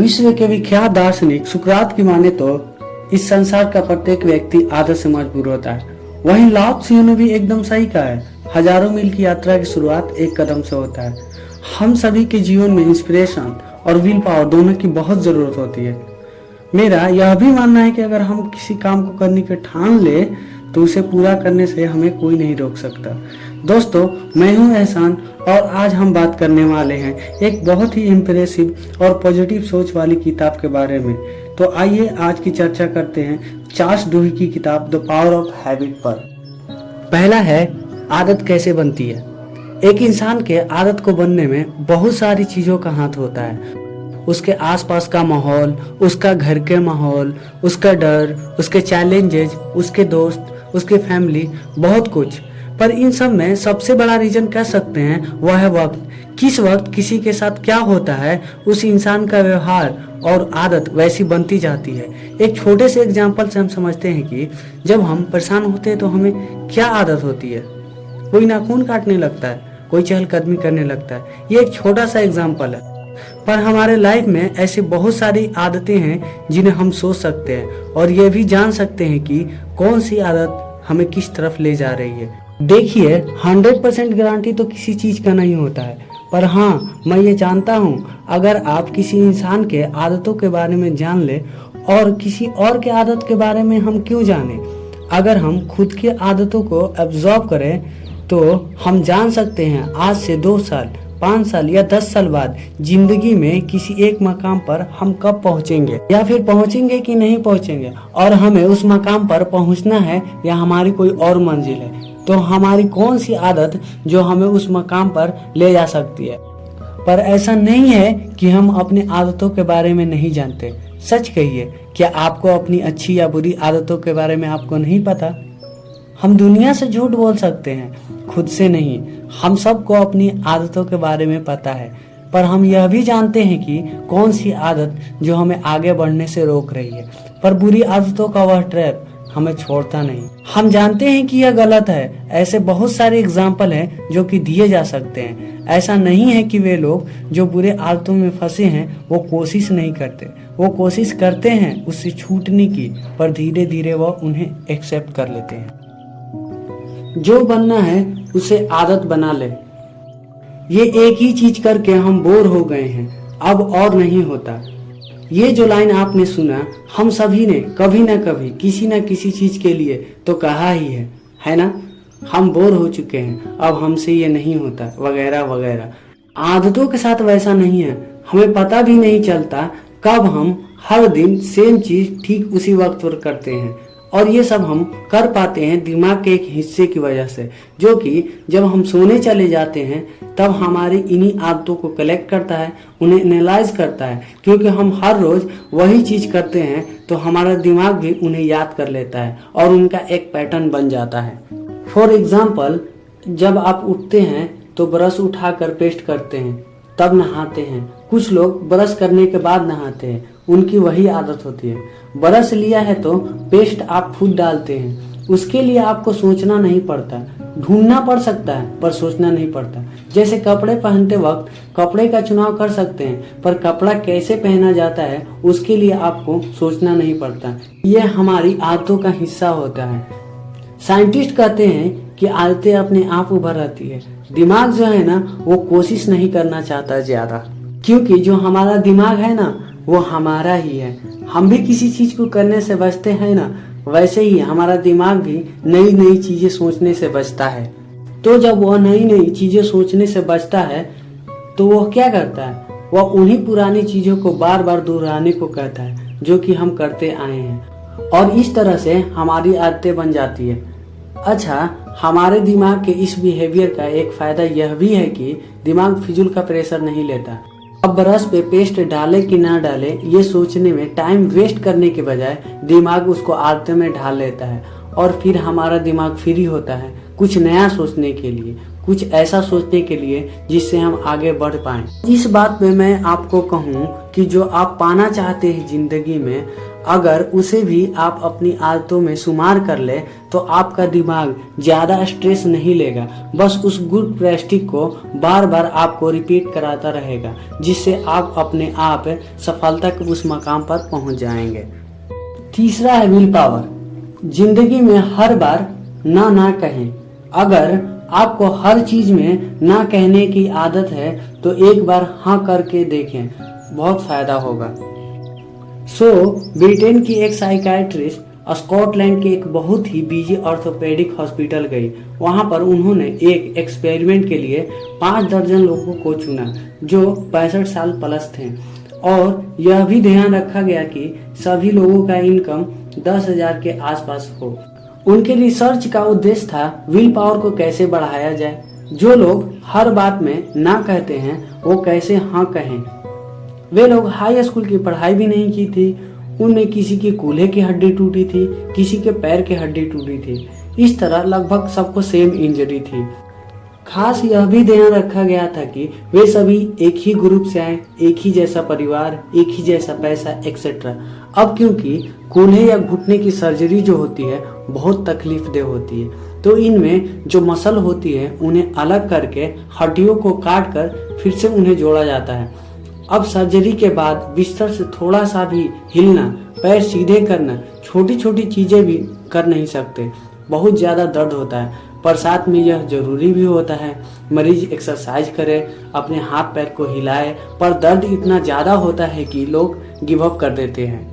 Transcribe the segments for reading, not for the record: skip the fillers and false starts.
विश्व के विख्यात दार्शनिक सुकरात की माने तो इस संसार का प्रत्येक व्यक्ति आदत से मजबूर होता है। वहीं लाओ त्से ने भी एकदम सही कहा है, हजारों मील की यात्रा की शुरुआत एक कदम से होता है। हम सभी के जीवन में इंस्पिरेशन और विल पावर दोनों की बहुत जरूरत होती है। मेरा यह भी मानना है कि अगर हम किसी काम को करने के ठान ले तो उसे पूरा करने से हमें कोई नहीं रोक सकता। दोस्तों, मैं हूं एहसान और आज हम बात करने वाले हैं एक बहुत ही इम्प्रेसिव और पॉजिटिव सोच वाली किताब के बारे में। तो आइए आज की चर्चा करते हैं चार्ल्स डुही की किताब द पावर ऑफ हैबिट पर। पहला है, आदत कैसे बनती है। एक इंसान के आदत को बनने में बहुत सारी चीजों का हाथ होता है। उसके आसपास का माहौल, उसका घर के माहौल, उसका डर, उसके चैलेंजेस, उसके दोस्त, उसकी फैमिली, बहुत कुछ। पर इन सब में सबसे बड़ा रीजन कह सकते हैं वह है वक्त। किस वक्त किसी के साथ क्या होता है, उस इंसान का व्यवहार और आदत वैसी बनती जाती है। एक छोटे से एग्जाम्पल से हम समझते हैं कि जब हम परेशान होते हैं तो हमें क्या आदत होती है। कोई नाखून काटने लगता है, कोई चहलकदमी करने लगता है। ये एक छोटा सा एग्जाम्पल है, पर हमारे लाइफ में ऐसी बहुत सारी आदतें हैं जिन्हें हम सोच सकते हैं और ये भी जान सकते हैं कि कौन सी आदत हमें किस तरफ ले जा रही है। देखिए, 100% गारंटी तो किसी चीज का नहीं होता है, पर हाँ, मैं ये जानता हूँ अगर आप किसी इंसान के आदतों के बारे में जान ले और किसी और के आदत के बारे में हम क्यों जाने, अगर हम खुद की आदतों को एब्जॉर्ब करें तो हम जान सकते हैं आज से 2 साल, 5 साल या 10 साल बाद जिंदगी में किसी एक मकाम पर हम कब पहुंचेंगे या फिर पहुंचेंगे कि नहीं पहुंचेंगे, और हमें उस मकाम पर पहुंचना है या हमारी कोई और मंजिल है। तो हमारी कौन सी आदत जो हमें उस मकाम पर ले जा सकती है। पर ऐसा नहीं है कि हम अपनी आदतों के बारे में नहीं जानते। सच कहिए, क्या आपको अपनी अच्छी या बुरी आदतों के बारे में आपको नहीं पता? हम दुनिया से झूठ बोल सकते हैं, खुद से नहीं। हम सबको अपनी आदतों के बारे में पता है, पर हम यह भी जानते हैं कि कौन सी आदत जो हमें आगे बढ़ने से रोक रही है। पर बुरी आदतों का वह ट्रैप हमें छोड़ता नहीं। हम जानते हैं कि यह गलत है। ऐसे बहुत सारे एग्जाम्पल हैं जो कि दिए जा सकते हैं। ऐसा नहीं है कि वे लोग जो बुरे आदतों में फंसे हैं वो कोशिश नहीं करते। वो कोशिश करते हैं उससे छूटने की, पर धीरे धीरे वह उन्हें एक्सेप्ट कर लेते हैं। जो बनना है उसे आदत बना ले। ये एक ही चीज करके हम बोर हो गए हैं, अब और नहीं होता। ये जो लाइन आपने सुना, हम सभी ने कभी ना कभी किसी ना किसी चीज के लिए तो कहा ही है ना? हम बोर हो चुके हैं, अब हमसे ये नहीं होता, वगैरह वगैरह। आदतों के साथ वैसा नहीं है। हमें पता भी नहीं चलता कब हम हर दिन सेम चीज ठीक उसी वक्त पर करते हैं, और ये सब हम कर पाते हैं दिमाग के एक हिस्से की वजह से, जो कि जब हम सोने चले जाते हैं तब हमारी इन्हीं आदतों को कलेक्ट करता है, उन्हें एनालाइज करता है। क्योंकि हम हर रोज वही चीज करते हैं तो हमारा दिमाग भी उन्हें याद कर लेता है और उनका एक पैटर्न बन जाता है। फॉर एग्जाम्पल, जब आप उठते हैं तो ब्रश उठाकर पेस्ट करते हैं, तब नहाते हैं। कुछ लोग ब्रश करने के बाद नहाते हैं, उनकी वही आदत होती है। ब्रश लिया है तो पेस्ट आप खुद डालते हैं, उसके लिए आपको सोचना नहीं पड़ता। ढूंढना पड़ सकता है पर सोचना नहीं पड़ता। जैसे कपड़े पहनते वक्त कपड़े का चुनाव कर सकते हैं, पर कपड़ा कैसे पहना जाता है उसके लिए आपको सोचना नहीं पड़ता। यह हमारी आदतों का हिस्सा होता है। साइंटिस्ट कहते हैं कि आदतें अपने आप उभर आती है। दिमाग जो है ना, वो कोशिश नहीं करना चाहता ज्यादा, क्योंकि जो हमारा दिमाग है ना वो हमारा ही है। हम भी किसी चीज को करने से बचते हैं ना, वैसे ही हमारा दिमाग भी नई नई चीजें सोचने से बचता है। तो जब वह नई नई चीजें सोचने से बचता है तो वह क्या करता है? वह उन्हीं पुरानी चीजों को बार बार दोहराने को कहता है जो कि हम करते आए हैं, और इस तरह से हमारी आदतें बन जाती है। अच्छा, हमारे दिमाग के इस बिहेवियर का एक फायदा यह भी है कि दिमाग फिजूल का प्रेशर नहीं लेता। अब ब्रश पे पेस्ट डाले कि ना डाले ये सोचने में टाइम वेस्ट करने के बजाय दिमाग उसको आदतों में ढाल लेता है, और फिर हमारा दिमाग फ्री होता है कुछ नया सोचने के लिए, कुछ ऐसा सोचने के लिए जिससे हम आगे बढ़ पाएं। इस बात में मैं आपको कहूँ कि जो आप पाना चाहते हैं जिंदगी में, अगर उसे भी आप अपनी आदतों में शुमार कर ले तो आपका दिमाग ज़्यादा स्ट्रेस नहीं लेगा, बस उस गुड प्रैक्टिस को बार बार आपको रिपीट कराता रहेगा, जिससे आप अपने आप सफलता के उस मकाम पर पहुंच जाएंगे। तीसरा है विल पावर। जिंदगी में हर बार ना कहें। अगर आपको हर चीज में ना कहने की आदत है तो एक बार हाँ करके देखें, बहुत फायदा होगा। ब्रिटेन की एक साइकाइट्रिस्ट स्कॉटलैंड के एक बहुत ही बिजी ऑर्थोपेडिक हॉस्पिटल गई। वहां पर उन्होंने एक एक्सपेरिमेंट के लिए 5 दर्जन लोगों को चुना जो 65 साल प्लस थे, और यह भी ध्यान रखा गया कि सभी लोगों का इनकम 10,000 के आसपास हो। उनके रिसर्च का उद्देश्य था विल पावर को कैसे बढ़ाया जाए। जो लोग हर बात में ना कहते हैं वो कैसे हाँ कहें। वे लोग हाई स्कूल की पढ़ाई भी नहीं की थी, उनमें किसी की कूल्हे की हड्डी टूटी थी, किसी के पैर की हड्डी टूटी थी। इस तरह लगभग सबको सेम इंजरी थी। खास यह भी ध्यान रखा गया था कि वे सभी एक ही ग्रुप से आए, एक ही जैसा परिवार, एक ही जैसा पैसा एक्सेट्रा। अब क्योंकि कूल्हे या घुटने की सर्जरी जो होती है बहुत तकलीफदेह होती है, तो इनमें जो मसल होती है उन्हें अलग करके हड्डियों को काट कर फिर से उन्हें जोड़ा जाता है। अब सर्जरी के बाद बिस्तर से थोड़ा सा भी हिलना, पैर सीधे करना, छोटी छोटी चीजें भी कर नहीं सकते। बहुत ज्यादा दर्द होता है, पर साथ में यह जरूरी भी होता है। मरीज एक्सरसाइज करे, अपने हाथ पैर को हिलाए, पर दर्द इतना ज्यादा होता है कि लोग गिव अप कर देते हैं।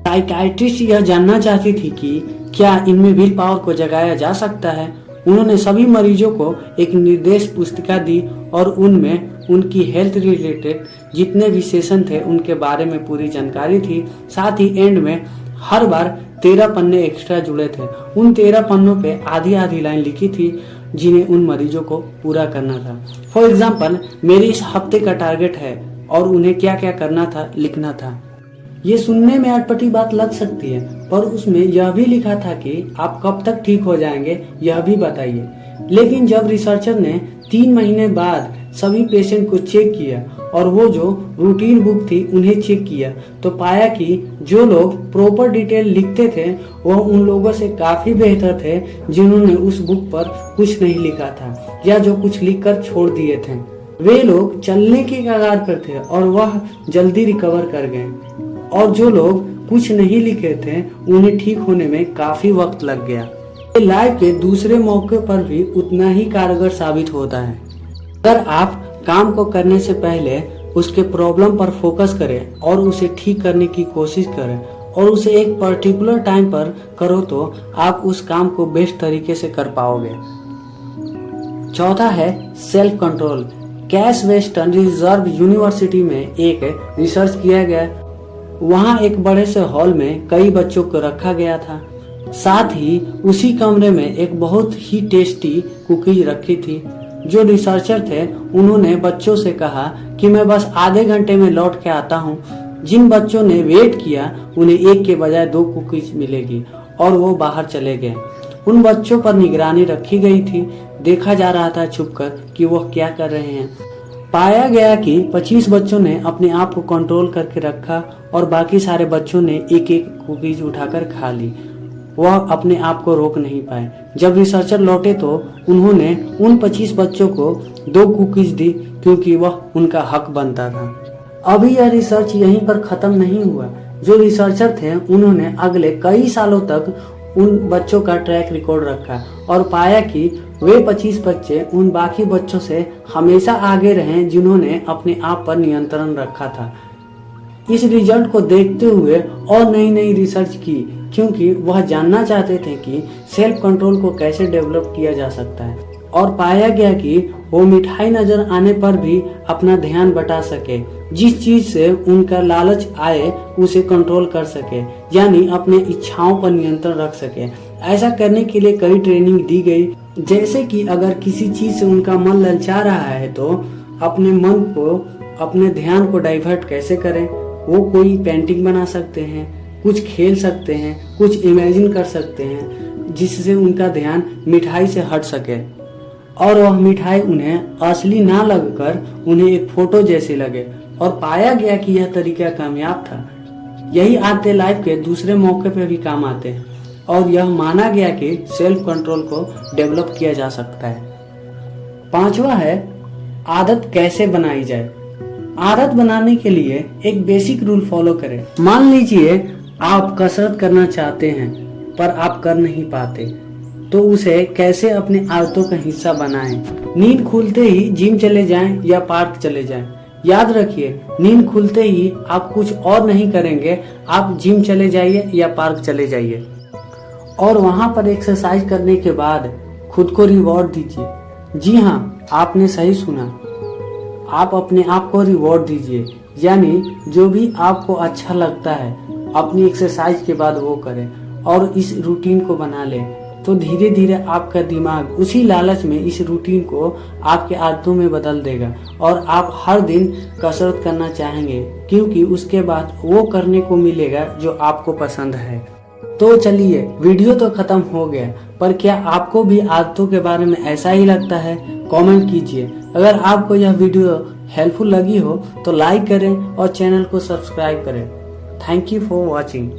साइकाइट्रिस्ट यह जानना चाहती थी कि क्या इनमें विल पावर को जगाया जा सकता है। उन्होंने सभी मरीजों को एक निर्देश पुस्तिका दी और उनमें उनकी हेल्थ रिलेटेड जितने भी सेशन थे उनके बारे में पूरी जानकारी थी। साथ ही एंड में हर बार 13 पन्ने एक्स्ट्रा जुड़े थे। उन 13 पन्नों पे आधी आधी लाइन लिखी थी जिन्हें उन मरीजों को पूरा करना था। फॉर एग्जाम्पल, मेरी इस हफ्ते का टारगेट है और उन्हें क्या क्या करना था लिखना था। ये सुनने में अटपटी बात लग सकती है, पर उसमें यह भी लिखा था कि आप कब तक ठीक हो जाएंगे यह भी बताइए। लेकिन जब रिसर्चर ने 3 महीने बाद सभी पेशेंट को चेक किया और वो जो रूटीन बुक थी उन्हें चेक किया, तो पाया कि जो लोग प्रॉपर डिटेल लिखते थे वह उन लोगों से काफी बेहतर थे जिन्होंने उस बुक पर कुछ नहीं लिखा था या जो कुछ लिखकर छोड़ दिए थे। वे लोग चलने की कगार पर थे और वह जल्दी रिकवर कर गए, और जो लोग कुछ नहीं लिखे थे उन्हें ठीक होने में काफी वक्त लग गया। लाइफ के दूसरे मौके पर भी उतना ही कारगर साबित होता है। अगर आप काम को करने से पहले उसके प्रॉब्लम पर फोकस करें और उसे ठीक करने की कोशिश करें और उसे एक पर्टिकुलर टाइम पर करो तो आप उस काम को बेस्ट तरीके से कर पाओगे। चौथा है self control. Cash western reserve university में एक रिसर्च किया गया। वहां एक बड़े से हॉल में कई बच्चों को रखा गया था। साथ ही उसी कमरे में एक बहुत ही टेस्टी कुकीज रखी थी। जो रिसर्चर थे उन्होंने बच्चों से कहा कि मैं बस आधे घंटे में लौट के आता हूँ। जिन बच्चों ने वेट किया उन्हें एक के बजाय 2 कुकीज मिलेगी और वो बाहर चले गए। उन बच्चों पर निगरानी रखी गई थी। देखा जा रहा था छुपकर कि वह क्या कर रहे हैं। पाया गया कि 25 बच्चों ने अपने आप को कंट्रोल करके रखा और बाकी सारे बच्चों ने एक एक कुकीज उठाकर खा ली। वह अपने आप को रोक नहीं पाए। जब रिसर्चर लौटे तो उन्होंने उन 25 बच्चों को 2 कुकीज दी क्योंकि वह उनका हक बनता था। अभी यह रिसर्च यहीं पर खत्म नहीं हुआ। जो रिसर्चर थे उन्होंने अगले कई सालों तक उन बच्चों का ट्रैक रिकॉर्ड रखा और पाया कि वे 25 बच्चे उन बाकी बच्चों से हमेशा आगे रहे जिन्होंने अपने आप पर नियंत्रण रखा था। इस रिजल्ट को देखते हुए और नई नई रिसर्च की, क्योंकि वह जानना चाहते थे कि सेल्फ कंट्रोल को कैसे डेवलप किया जा सकता है। और पाया गया कि वो मिठाई नजर आने पर भी अपना ध्यान बटा सके, जिस चीज से उनका लालच आए उसे कंट्रोल कर सके, यानी अपने इच्छाओं पर नियंत्रण रख सके। ऐसा करने के लिए कई ट्रेनिंग दी गई, जैसे कि अगर किसी चीज से उनका मन ललचा रहा है तो अपने मन को, अपने ध्यान को डाइवर्ट कैसे करें। वो कोई पेंटिंग बना सकते हैं, कुछ खेल सकते हैं, कुछ इमेजिन कर सकते हैं जिससे उनका ध्यान मिठाई से हट सके और वह मिठाई उन्हें असली ना लगकर उन्हें एक फोटो जैसी लगे। और पाया गया कि यह तरीका कामयाब था। यही आदतें लाइफ के दूसरे मौके पे भी काम आते हैं और यह माना गया कि सेल्फ कंट्रोल को डेवलप किया जा सकता है। पांचवा है आदत कैसे बनाई जाए। आदत बनाने के लिए एक बेसिक रूल फॉलो करें। मान लीजिए आप कसरत करना चाहते हैं पर आप कर नहीं पाते, तो उसे कैसे अपनी आदतों का हिस्सा बनाएं। नींद खुलते ही जिम चले जाएं या पार्क चले जाएं। याद रखिए, नींद खुलते ही आप कुछ और नहीं करेंगे, आप जिम चले जाइए या पार्क चले जाइए और वहां पर एक्सरसाइज करने के बाद खुद को रिवॉर्ड दीजिए। जी हाँ, आपने सही सुना, आप अपने आप को रिवॉर्ड दीजिए, यानी जो भी आपको अच्छा लगता है अपनी एक्सरसाइज के बाद वो करें और इस रूटीन को बना लें। तो धीरे धीरे आपका दिमाग उसी लालच में इस रूटीन को आपके आदतों में बदल देगा और आप हर दिन कसरत करना चाहेंगे, क्योंकि उसके बाद वो करने को मिलेगा जो आपको पसंद है। तो चलिए, वीडियो तो खत्म हो गया, पर क्या आपको भी आदतों के बारे में ऐसा ही लगता है? कमेंट कीजिए। अगर आपको यह वीडियो हेल्पफुल लगी हो तो लाइक करें और चैनल को सब्सक्राइब करें। Thank you for watching.